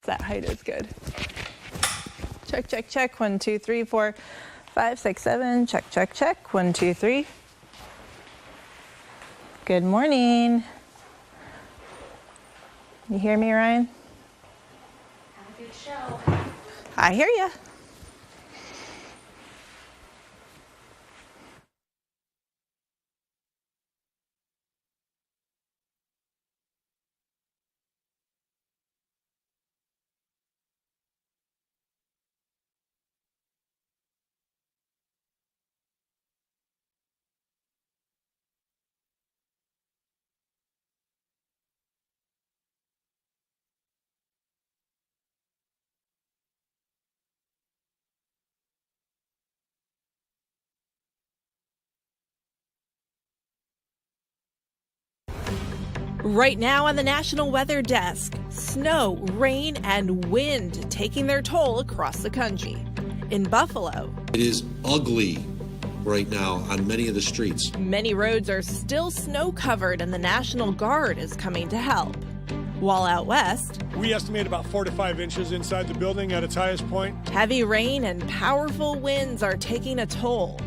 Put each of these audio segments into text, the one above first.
That height is good. Check, check, check. 1, 2, 3, 4, 5, 6, 7. Check, check, check. 1, 2, 3. Good morning. You hear me, Ryan? Have a good show. I hear you. Right now on the National Weather Desk, snow, rain, and wind taking their toll across the country. In Buffalo, it is ugly right now on many of the streets. Many roads are still snow covered and the National Guard is coming to help. While out west, we estimate about 4 to 5 inches inside the building at its highest point. Heavy rain and powerful winds are taking a toll.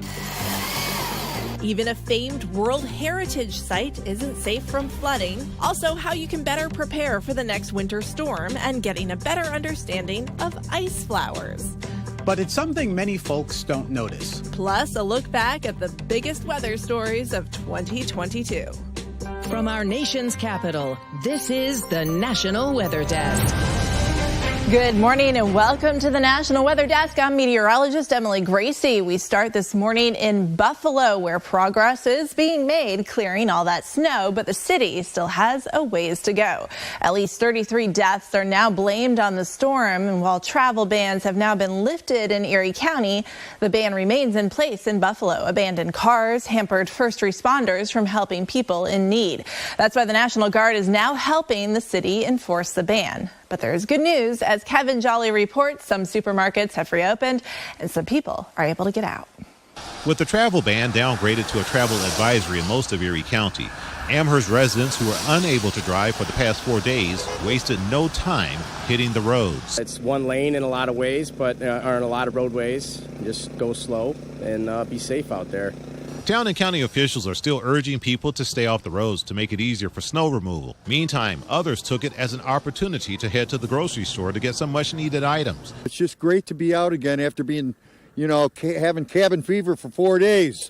Even a famed World Heritage Site isn't safe from flooding. Also, how you can better prepare for the next winter storm and getting a better understanding of ice flowers. But it's something many folks don't notice. Plus, a look back at the biggest weather stories of 2022. From our nation's capital, this is the National Weather Desk. Good morning and welcome to the National Weather Desk. I'm meteorologist Emily Gracie. We start this morning in Buffalo, where progress is being made clearing all that snow, but the city still has a ways to go. At least 33 deaths are now blamed on the storm, and while travel bans have now been lifted in Erie County, the ban remains in place in Buffalo. Abandoned cars hampered first responders from helping people in need. That's why the National Guard is now helping the city enforce the ban. But there is good news. As Kevin Jolly reports, some supermarkets have reopened and some people are able to get out. With the travel ban downgraded to a travel advisory in most of Erie County, Amherst residents who were unable to drive for the past 4 days wasted no time hitting the roads. It's one lane in a lot of ways, but are in a lot of roadways. Just go slow and be safe out there. Town and county officials are still urging people to stay off the roads to make it easier for snow removal. Meantime, others took it as an opportunity to head to the grocery store to get some much-needed items. It's just great to be out again after being, having cabin fever for 4 days.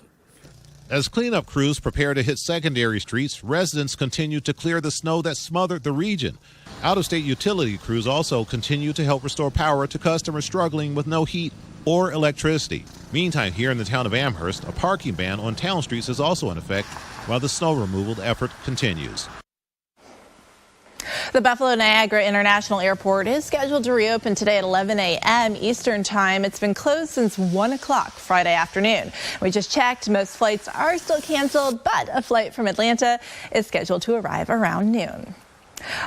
As cleanup crews prepare to hit secondary streets, residents continue to clear the snow that smothered the region. Out-of-state utility crews also continue to help restore power to customers struggling with no heat or electricity. Meantime, here in the town of Amherst, a parking ban on town streets is also in effect while the snow removal effort continues. The Buffalo Niagara International Airport is scheduled to reopen today at 11 a.m. Eastern Time. It's been closed since 1 o'clock Friday afternoon. We just checked. Most flights are still canceled, but a flight from Atlanta is scheduled to arrive around noon.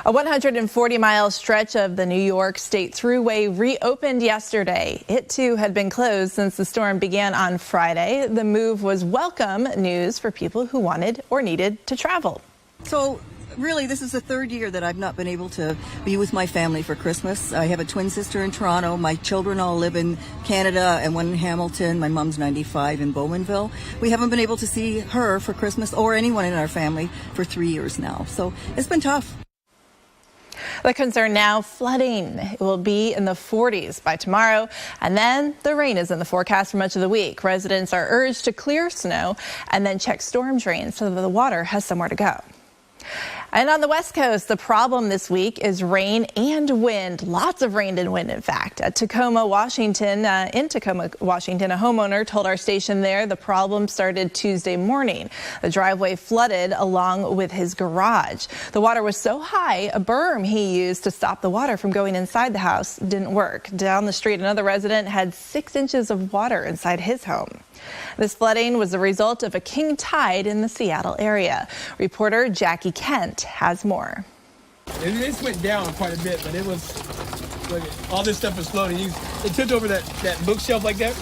A 140-mile stretch of the New York State Thruway reopened yesterday. It, too, had been closed since the storm began on Friday. The move was welcome news for people who wanted or needed to travel. So, really, this is the third year that I've not been able to be with my family for Christmas. I have a twin sister in Toronto. My children all live in Canada and one in Hamilton. My mom's 95 in Bowmanville. We haven't been able to see her for Christmas or anyone in our family for 3 years now. So, it's been tough. The concern now, flooding. It will be in the 40s by tomorrow, and then the rain is in the forecast for much of the week. Residents are urged to clear snow and then check storm drains so that the water has somewhere to go. And on the West Coast, the problem this week is rain and wind. Lots of rain and wind, in fact. In Tacoma, Washington, a homeowner told our station there the problem started Tuesday morning. The driveway flooded along with his garage. The water was so high, a berm he used to stop the water from going inside the house didn't work. Down the street, another resident had 6 inches of water inside his home. This flooding was the result of a king tide in the Seattle area. Reporter Jackie Kent has more. This went down quite a bit, but it was, look, all this stuff was floating. It tipped over that bookshelf like that.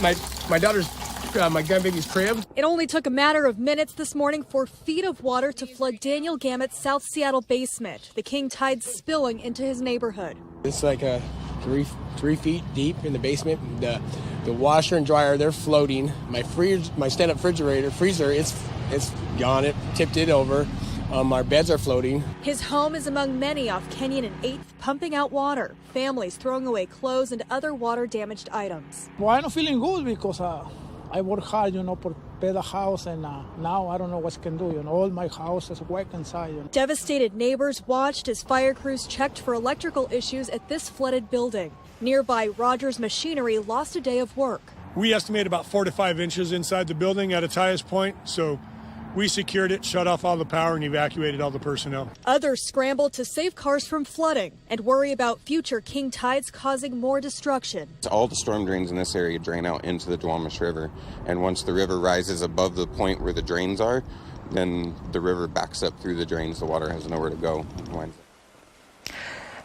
My daughter's my grandbaby's crib. It only took a matter of minutes this morning for feet of water to flood Daniel Gammett's South Seattle basement, the king tide spilling into his neighborhood. It's like a 3 feet deep in the basement. The washer and dryer, they're floating. My stand-up freezer, it's gone. It tipped it over. Our beds are floating. His home is among many off Kenyon and 8th, pumping out water. Families throwing away clothes and other water-damaged items. Well, I'm not feeling good because I work hard, to pay the house, and now I don't know what I can do. All my house is wet inside. Devastated neighbors watched as fire crews checked for electrical issues at this flooded building. Nearby, Rogers Machinery lost a day of work. We estimate about 4 to 5 inches inside the building at its highest point, so we secured it, shut off all the power, and evacuated all the personnel. Others scrambled to save cars from flooding and worry about future king tides causing more destruction. All the storm drains in this area drain out into the Duwamish River, and once the river rises above the point where the drains are, then the river backs up through the drains. The water has nowhere to go.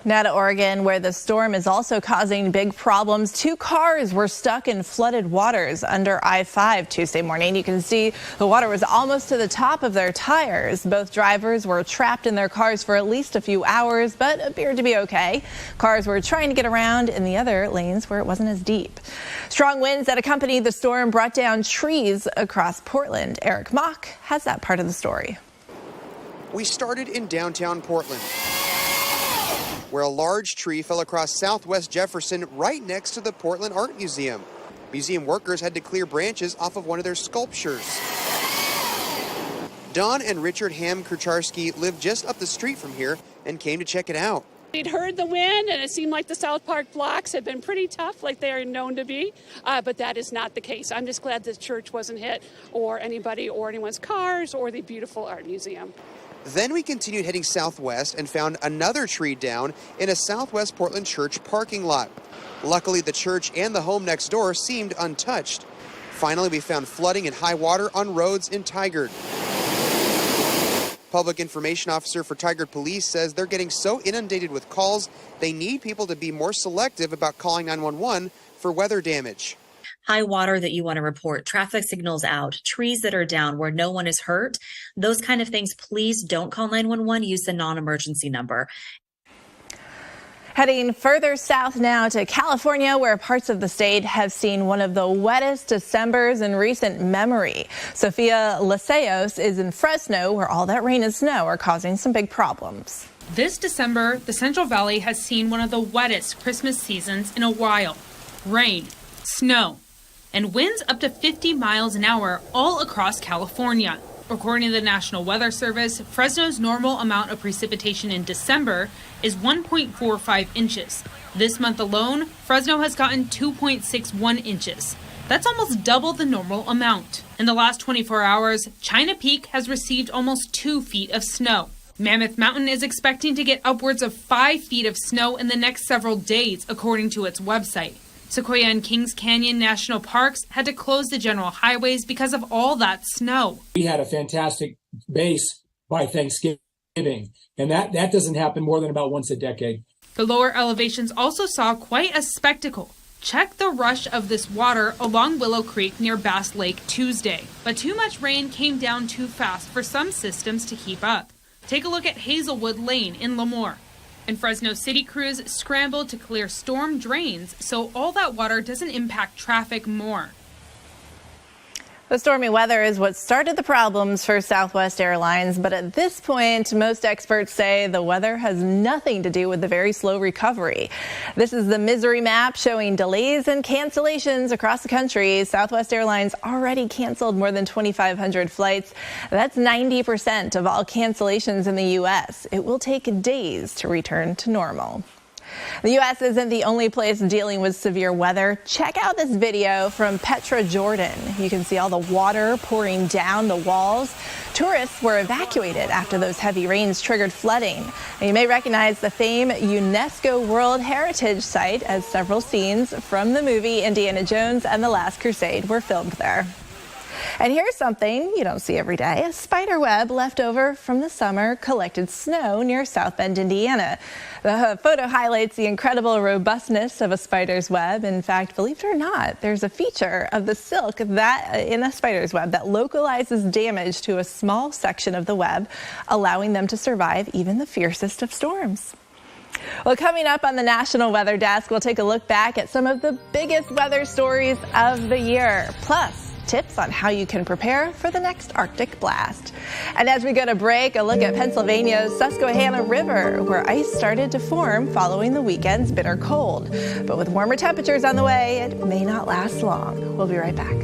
Now to Oregon, where the storm is also causing big problems. 2 cars were stuck in flooded waters under I-5 Tuesday morning. You can see the water was almost to the top of their tires. Both drivers were trapped in their cars for at least a few hours, but appeared to be okay. Cars were trying to get around in the other lanes where it wasn't as deep. Strong winds that accompanied the storm brought down trees across Portland. Eric Mock has that part of the story. We started in downtown Portland, where a large tree fell across Southwest Jefferson right next to the Portland Art Museum. Museum workers had to clear branches off of one of their sculptures. Don and Richard Ham-Kurcharski live just up the street from here and came to check it out. We'd heard the wind, and it seemed like the South Park blocks had been pretty tough, like they are known to be, but that is not the case. I'm just glad the church wasn't hit, or anybody, or anyone's cars, or the beautiful art museum. Then we continued heading southwest and found another tree down in a Southwest Portland church parking lot. Luckily, the church and the home next door seemed untouched. Finally, we found flooding and high water on roads in Tigard. Public Information Officer for Tigard Police says they're getting so inundated with calls, they need people to be more selective about calling 911 for weather damage. High water that you want to report, traffic signals out, trees that are down where no one is hurt, those kind of things, please don't call 911, use the non-emergency number. Heading further south now to California, where parts of the state have seen one of the wettest Decembers in recent memory. Sophia Laseos is in Fresno, where all that rain and snow are causing some big problems. This December, the Central Valley has seen one of the wettest Christmas seasons in a while. Rain, snow, and winds up to 50 miles an hour all across California. According to the National Weather Service, Fresno's normal amount of precipitation in December is 1.45 inches. This month alone, Fresno has gotten 2.61 inches. That's almost double the normal amount. In the last 24 hours, China Peak has received almost 2 feet of snow. Mammoth Mountain is expecting to get upwards of 5 feet of snow in the next several days, according to its website. Sequoia and Kings Canyon National Parks had to close the general highways because of all that snow. We had a fantastic base by Thanksgiving, and that doesn't happen more than about once a decade. The lower elevations also saw quite a spectacle. Check the rush of this water along Willow Creek near Bass Lake Tuesday. But too much rain came down too fast for some systems to keep up. Take a look at Hazelwood Lane in Lemoore. And Fresno city crews scrambled to clear storm drains so all that water doesn't impact traffic more. The stormy weather is what started the problems for Southwest Airlines, but at this point, most experts say the weather has nothing to do with the very slow recovery. This is the misery map showing delays and cancellations across the country. Southwest Airlines already canceled more than 2,500 flights. That's 90% of all cancellations in the U.S. It will take days to return to normal. The U.S. isn't the only place dealing with severe weather. Check out this video from Petra, Jordan. You can see all the water pouring down the walls. Tourists were evacuated after those heavy rains triggered flooding. And you may recognize the famed UNESCO World Heritage Site, as several scenes from the movie Indiana Jones and the Last Crusade were filmed there. And here's something you don't see every day, a spider web left over from the summer collected snow near South Bend, Indiana. The photo highlights the incredible robustness of a spider's web. In fact, believe it or not, there's a feature of the silk that in a spider's web that localizes damage to a small section of the web, allowing them to survive even the fiercest of storms. Well, coming up on the National Weather Desk, we'll take a look back at some of the biggest weather stories of the year, plus tips on how you can prepare for the next Arctic blast. And as we go to break, a look at Pennsylvania's Susquehanna River, where ice started to form following the weekend's bitter cold. But with warmer temperatures on the way, it may not last long. We'll be right back.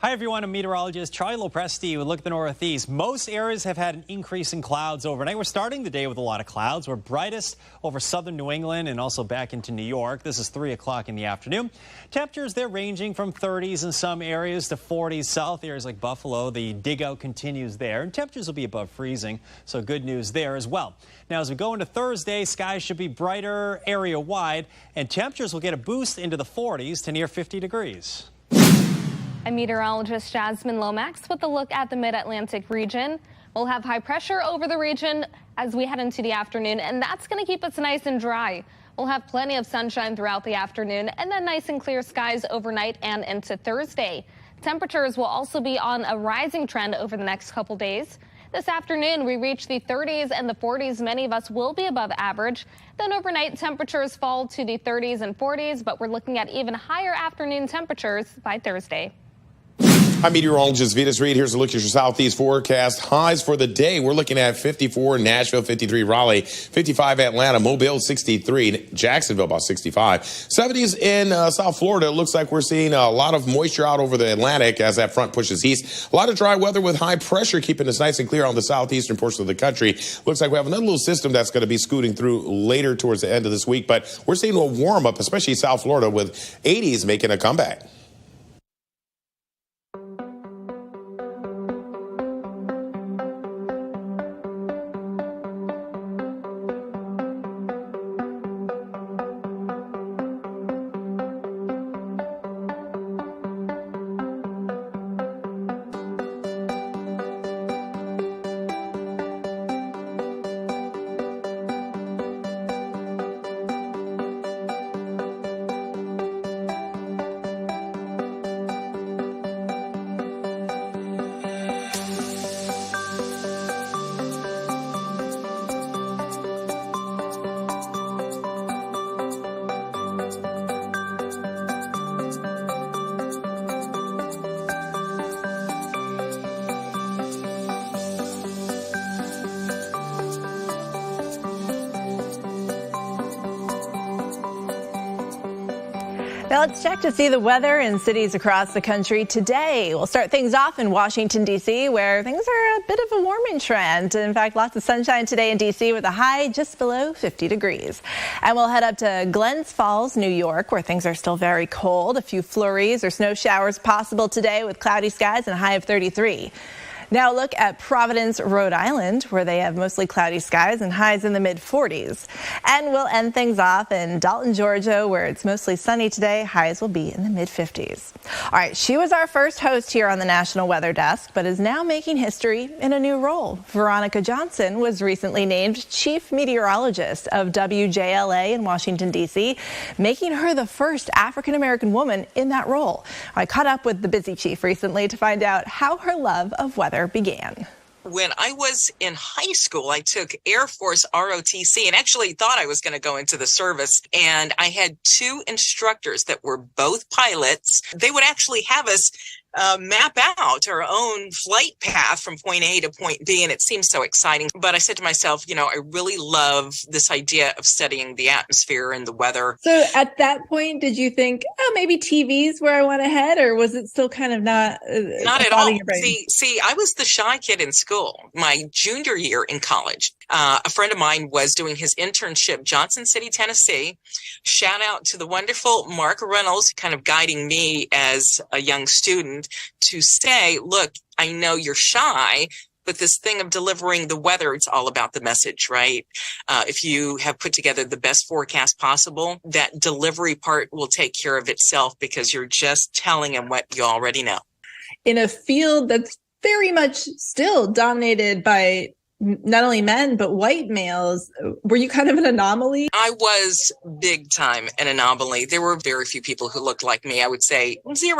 Hi, everyone. I'm meteorologist Charlie Lopresti with a look at the Northeast. Most areas have had an increase in clouds overnight. We're starting the day with a lot of clouds. We're brightest over southern New England and also back into New York. This is 3 o'clock in the afternoon. Temperatures, they're ranging from 30s in some areas to 40s south areas like Buffalo. The dig out continues there, and temperatures will be above freezing, so good news there as well. Now, as we go into Thursday, skies should be brighter area-wide, and temperatures will get a boost into the 40s to near 50 degrees. I'm meteorologist Jasmine Lomax with a look at the mid-Atlantic region. We'll have high pressure over the region as we head into the afternoon, and that's going to keep us nice and dry. We'll have plenty of sunshine throughout the afternoon and then nice and clear skies overnight and into Thursday. Temperatures will also be on a rising trend over the next couple days. This afternoon, we reach the 30s and the 40s. Many of us will be above average. Then overnight, temperatures fall to the 30s and 40s, but we're looking at even higher afternoon temperatures by Thursday. I'm meteorologist Vitas Reed. Here's a look at your southeast forecast. Highs for the day. We're looking at 54 in Nashville, 53 Raleigh, 55 Atlanta, Mobile, 63 Jacksonville, about 65. 70s in South Florida. It looks like we're seeing a lot of moisture out over the Atlantic as that front pushes east. A lot of dry weather with high pressure keeping us nice and clear on the southeastern portion of the country. Looks like we have another little system that's going to be scooting through later towards the end of this week, but we're seeing a warm up, especially South Florida, with 80s making a comeback. Now let's check to see the weather in cities across the country today. We'll start things off in Washington, D.C., where things are a bit of a warming trend. In fact, lots of sunshine today in D.C. with a high just below 50 degrees. And we'll head up to Glens Falls, New York, where things are still very cold. A few flurries or snow showers possible today with cloudy skies and a high of 33. Now look at Providence, Rhode Island, where they have mostly cloudy skies and highs in the mid-40s. And we'll end things off in Dalton, Georgia, where it's mostly sunny today. Highs will be in the mid-50s. All right, she was our first host here on the National Weather Desk, but is now making history in a new role. Veronica Johnson was recently named Chief Meteorologist of WJLA in Washington, D.C., making her the first African-American woman in that role. I caught up with the busy chief recently to find out how her love of weather began. When I was in high school, I took Air Force ROTC and actually thought I was going to go into the service. And I had two instructors that were both pilots. They would actually have us map out our own flight path from point A to point B, and it seems so exciting. But I said to myself, I really love this idea of studying the atmosphere and the weather. So at that point, did you think, maybe TV's where I want to head, or was it still kind of not at all? See, I was the shy kid in school. My junior year in college, a friend of mine was doing his internship, Johnson City, Tennessee. Shout out to the wonderful Mark Reynolds, kind of guiding me as a young student to say, look, I know you're shy, but this thing of delivering the weather, it's all about the message, right? If you have put together the best forecast possible, that delivery part will take care of itself because you're just telling them what you already know. In a field that's very much still dominated by not only men, but white males, were you kind of an anomaly? I was big time an anomaly. There were very few people who looked like me. I would say 0.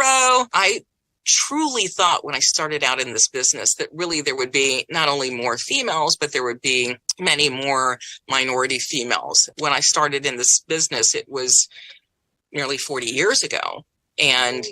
I truly thought when I started out in this business that really there would be not only more females, but there would be many more minority females. When I started in this business, it was nearly 40 years ago. And,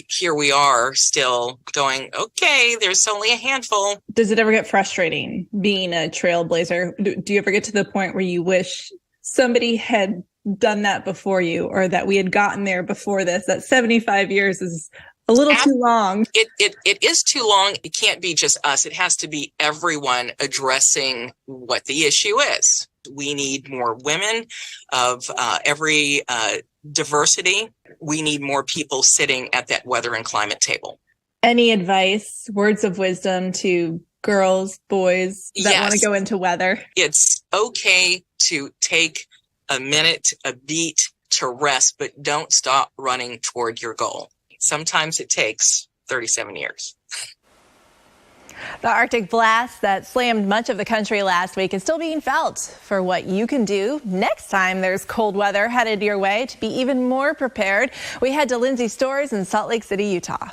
here we are still going, okay, there's only a handful. Does it ever get frustrating being a trailblazer? Do you ever get to the point where you wish somebody had done that before you, or that we had gotten there before this? That 75 years is a little too long. It is too long. It can't be just us. It has to be everyone addressing what the issue is. We need more women of every diversity. We need more people sitting at that weather and climate table. Any advice, words of wisdom to girls, boys that want to go into weather? It's okay to take a minute, a beat to rest, but don't stop running toward your goal. Sometimes it takes 37 years. The Arctic blast that slammed much of the country last week is still being felt. For what you can do next time there's cold weather headed your way to be even more prepared, we head to Lindsay Storrs in Salt Lake City, Utah.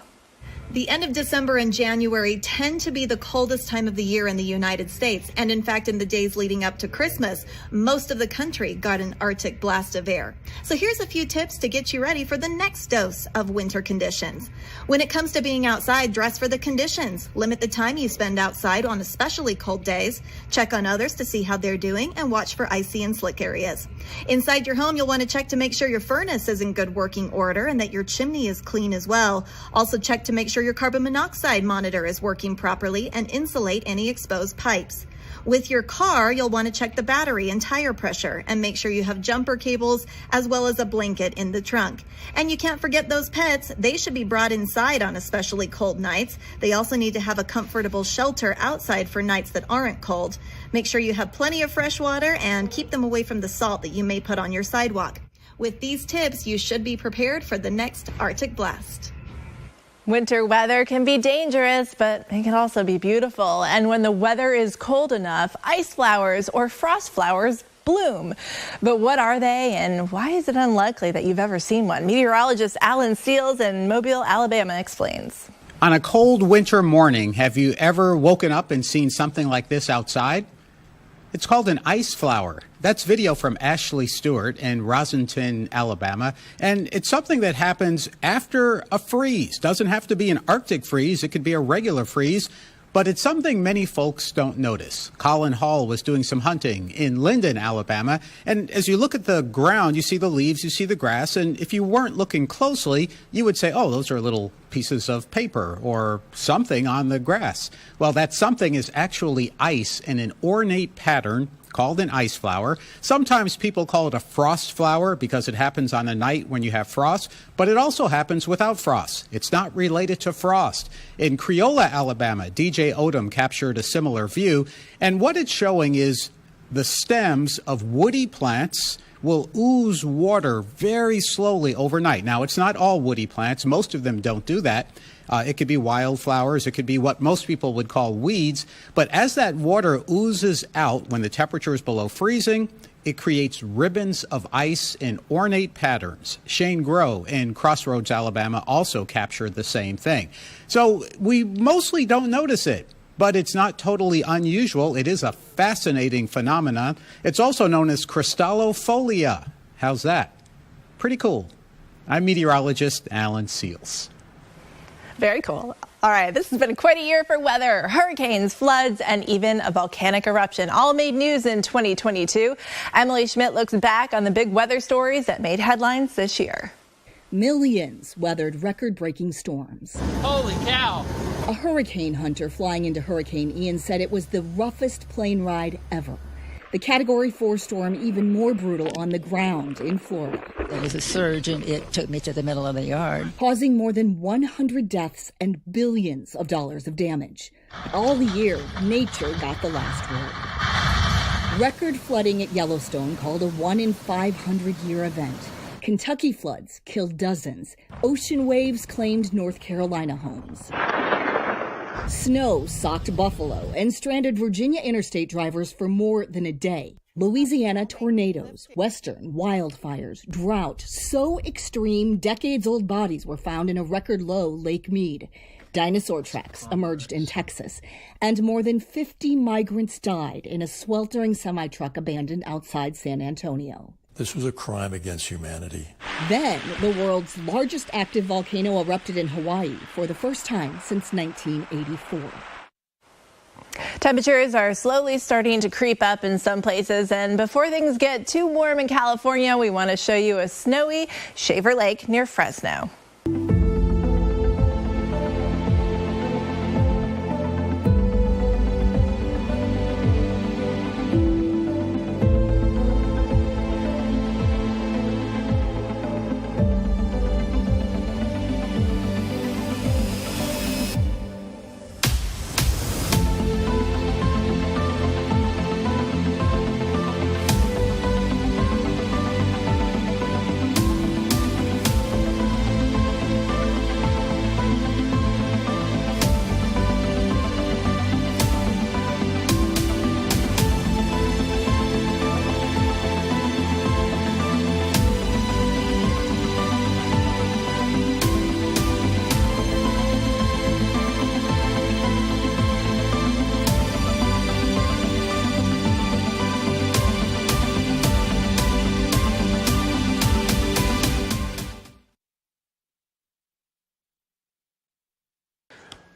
The end of December and January tend to be the coldest time of the year in the United States. And in fact, in the days leading up to Christmas, most of the country got an Arctic blast of air. So here's a few tips to get you ready for the next dose of winter conditions. When it comes to being outside, dress for the conditions. Limit the time you spend outside on especially cold days. Check on others to see how they're doing and watch for icy and slick areas. Inside your home, you'll want to check to make sure your furnace is in good working order and that your chimney is clean as well. Also check to make sure your carbon monoxide monitor is working properly and insulate any exposed pipes. With your car, you'll want to check the battery and tire pressure and make sure you have jumper cables as well as a blanket in the trunk. And you can't forget those pets. They should be brought inside on especially cold nights. They also need to have a comfortable shelter outside for nights that aren't cold. Make sure you have plenty of fresh water and keep them away from the salt that you may put on your sidewalk. With these tips, you should be prepared for the next Arctic blast. Winter weather can be dangerous, but it can also be beautiful. And when the weather is cold enough, ice flowers or frost flowers bloom. But what are they, and why is it unlikely that you've ever seen one? Meteorologist Alan Seals in Mobile, Alabama explains. On a cold winter morning, have you ever woken up and seen something like this outside? It's called an ice flower. That's video from Ashley Stewart in Rosenton, Alabama. And it's something that happens after a freeze. Doesn't have to be an Arctic freeze. It could be a regular freeze. But it's something many folks don't notice. Colin Hall was doing some hunting in Linden, Alabama. And as you look at the ground, you see the leaves, you see the grass. And if you weren't looking closely, you would say, oh, those are little pieces of paper or something on the grass. Well, that something is actually ice in an ornate pattern called an ice flower. Sometimes people call it a frost flower because it happens on a night when you have frost, but it also happens without frost. It's not related to frost. In Creola, Alabama, DJ Odom captured a similar view, and what it's showing is the stems of woody plants will ooze water very slowly overnight. Now, it's not all woody plants. Most of them don't do that. It could be wildflowers. It could be what most people would call weeds. But as that water oozes out when the temperature is below freezing, it creates ribbons of ice in ornate patterns. Shane Grow in Crossroads, Alabama, also captured the same thing. So we mostly don't notice it, but it's not totally unusual. It is a fascinating phenomenon. It's also known as crystallofolia. How's that? Pretty cool. I'm meteorologist Alan Seals. Very cool. All right, this has been quite a year for weather. Hurricanes, floods, and even a volcanic eruption all made news in 2022. Emily Schmidt looks back on the big weather stories that made headlines this year. Millions weathered record-breaking storms. Holy cow! A hurricane hunter flying into Hurricane Ian said it was the roughest plane ride ever. The Category 4 storm even more brutal on the ground in Florida. There was a surge and it took me to the middle of the yard. Causing more than 100 deaths and billions of dollars of damage. All year, nature got the last word. Record flooding at Yellowstone called a 1 in 500 year event. Kentucky floods killed dozens. Ocean waves claimed North Carolina homes. Snow socked Buffalo and stranded Virginia interstate drivers for more than a day. Louisiana tornadoes, western wildfires, drought so extreme decades-old bodies were found in a record-low Lake Mead. Dinosaur tracks emerged in Texas, and more than 50 migrants died in a sweltering semi-truck abandoned outside San Antonio. This was a crime against humanity. Then, the world's largest active volcano erupted in Hawaii for the first time since 1984. Temperatures are slowly starting to creep up in some places, and before things get too warm in California, we want to show you a snowy Shaver Lake near Fresno.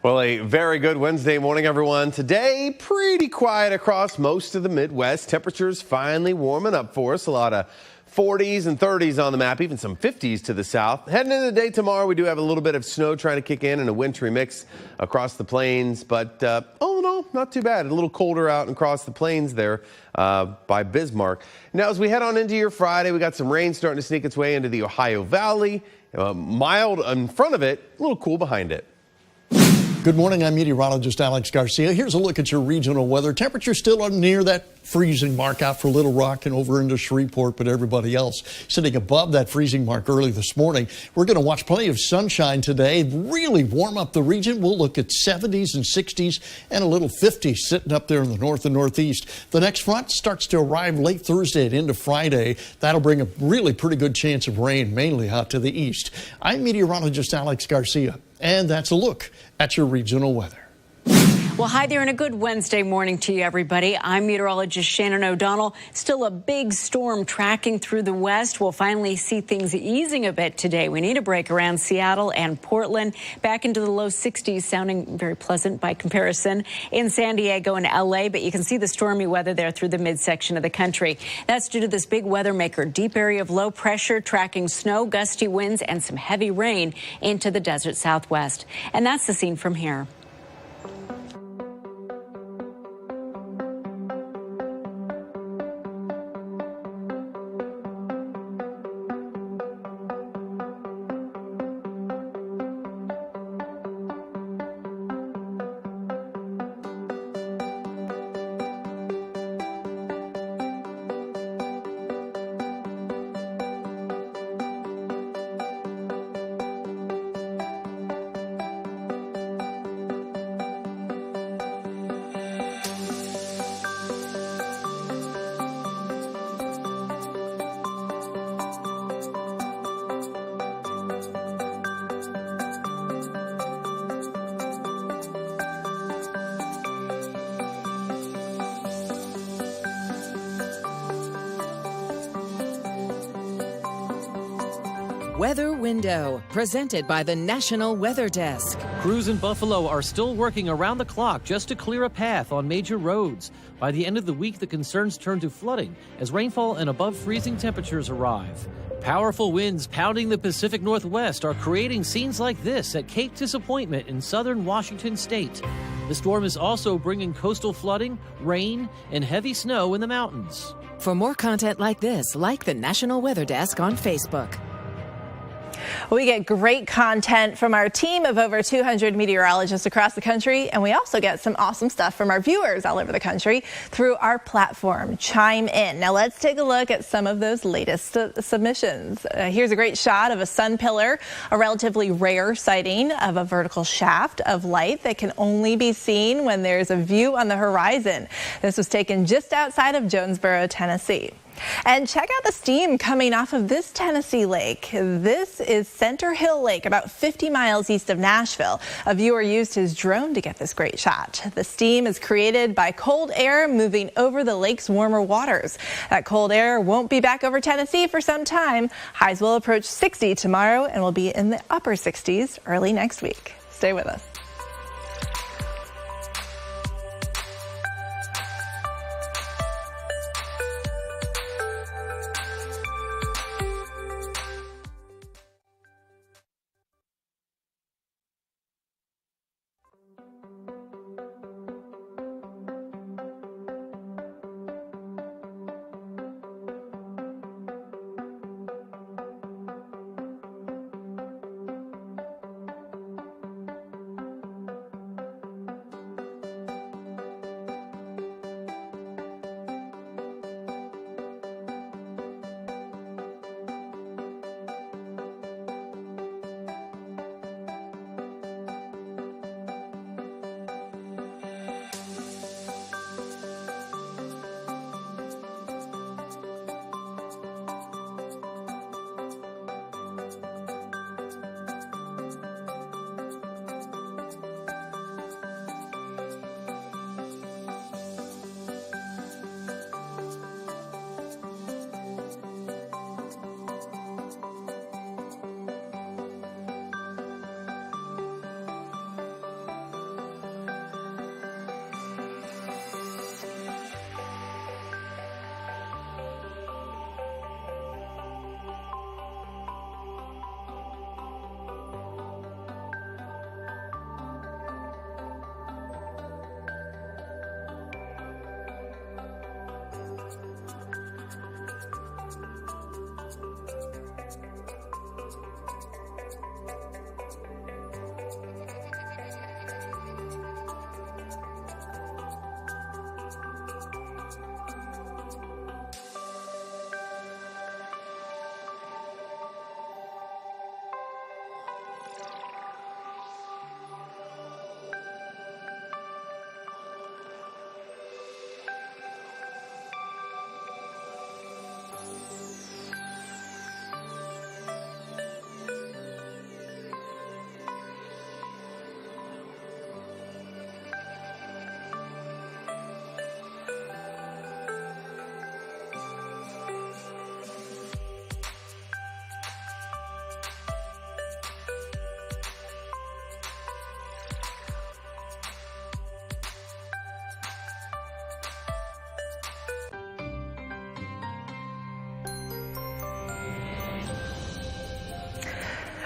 Well, a very good Wednesday morning, everyone. Today, pretty quiet across most of the Midwest. Temperatures finally warming up for us. A lot of 40s and 30s on the map, even some 50s to the south. Heading into the day tomorrow, we do have a little bit of snow trying to kick in and a wintry mix across the plains. But oh no, not too bad. A little colder out and across the plains there by Bismarck. Now, as we head on into your Friday, we got some rain starting to sneak its way into the Ohio Valley. Mild in front of it, a little cool behind it. Good morning, I'm meteorologist Alex Garcia. Here's a look at your regional weather. Temperatures still are near that freezing mark out for Little Rock and over into Shreveport, but everybody else sitting above that freezing mark early this morning. We're going to watch plenty of sunshine today, really warm up the region. We'll look at 70s and 60s and a little 50s sitting up there in the north and northeast. The next front starts to arrive late Thursday and into Friday. That'll bring a really pretty good chance of rain, mainly out to the east. I'm meteorologist Alex Garcia, and that's a look at your regional weather. Well, hi there and a good Wednesday morning to you, everybody. I'm meteorologist Shannon O'Donnell. Still a big storm tracking through the west. We'll finally see things easing a bit today. We need a break around Seattle and Portland, back into the low 60s, sounding very pleasant by comparison in San Diego and LA, but you can see the stormy weather there through the midsection of the country. That's due to this big weather maker, deep area of low pressure tracking snow, gusty winds, and some heavy rain into the desert southwest. And that's the scene from here. Weather Window, presented by the National Weather Desk. Crews in Buffalo are still working around the clock just to clear a path on major roads. By the end of the week, the concerns turn to flooding as rainfall and above freezing temperatures arrive. Powerful winds pounding the Pacific Northwest are creating scenes like this at Cape Disappointment in southern Washington state. The storm is also bringing coastal flooding, rain, and heavy snow in the mountains. For more content like this, like the National Weather Desk on Facebook. We get great content from our team of over 200 meteorologists across the country, and we also get some awesome stuff from our viewers all over the country through our platform, Chime In. Now let's take a look at some of those latest submissions. Here's a great shot of a sun pillar, a relatively rare sighting of a vertical shaft of light that can only be seen when there's a view on the horizon. This was taken just outside of Jonesboro, Tennessee. And check out the steam coming off of this Tennessee lake. This is Center Hill Lake, about 50 miles east of Nashville. A viewer used his drone to get this great shot. The steam is created by cold air moving over the lake's warmer waters. That cold air won't be back over Tennessee for some time. Highs will approach 60 tomorrow and will be in the upper 60s early next week. Stay with us.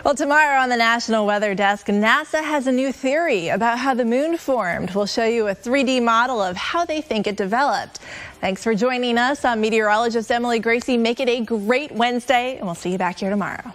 Well, tomorrow on the National Weather Desk, NASA has a new theory about how the moon formed. We'll show you a 3D model of how they think it developed. Thanks for joining us. I'm meteorologist Emily Gracie. Make it a great Wednesday, and we'll see you back here tomorrow.